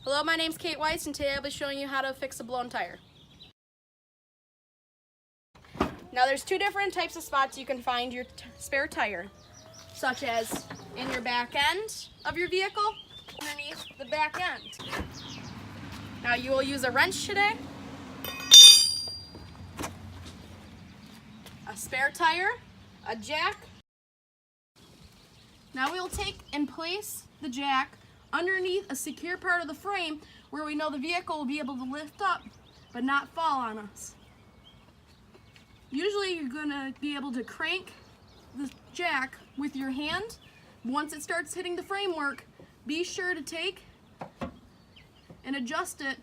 Hello, my name's Kate Weiss, and today I'll be showing you how to fix a blown tire. Now there's two different types of spots you can find your spare tire, such as in your back end of your vehicle, underneath the back end. Now you will use a wrench today, a spare tire, a jack. Now we'll take and place the jack underneath a secure part of the frame where we know the vehicle will be able to lift up but not fall on us. Usually you're going to be able to crank the jack with your hand. Once it starts hitting the framework, be sure to take and adjust it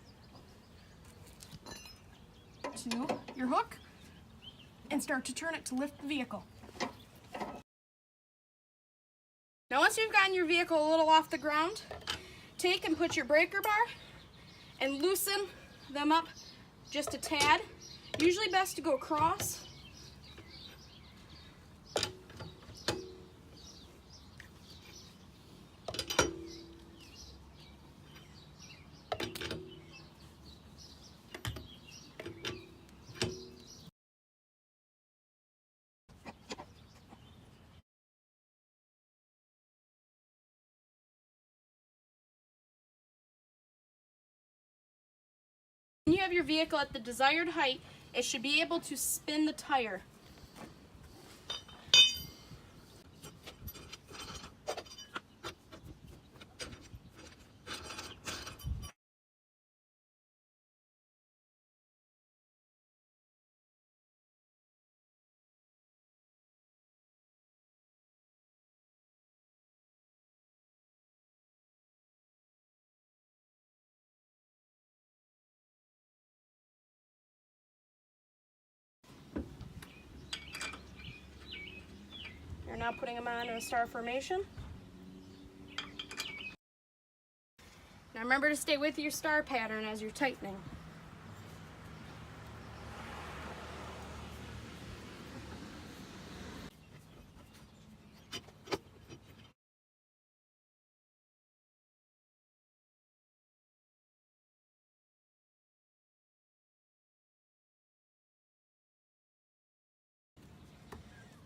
to your hook and start to turn it to lift the vehicle. Now once you've gotten your vehicle a little off the ground, take and put your breaker bar and loosen them up just a tad. Usually best to go across. When you have your vehicle at the desired height, it should be able to spin the tire. You're now putting them on in a star formation. Now remember to stay with your star pattern as you're tightening.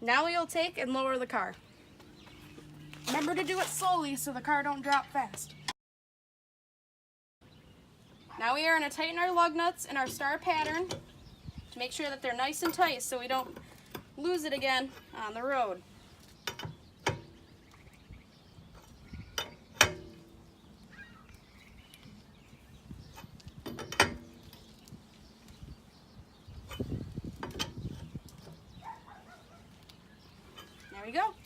Now we'll take and lower the car. Remember to do it slowly so the car don't drop fast. Now we are going to tighten our lug nuts and our star pattern to make sure that they're nice and tight so we don't lose it again on the road. There we go.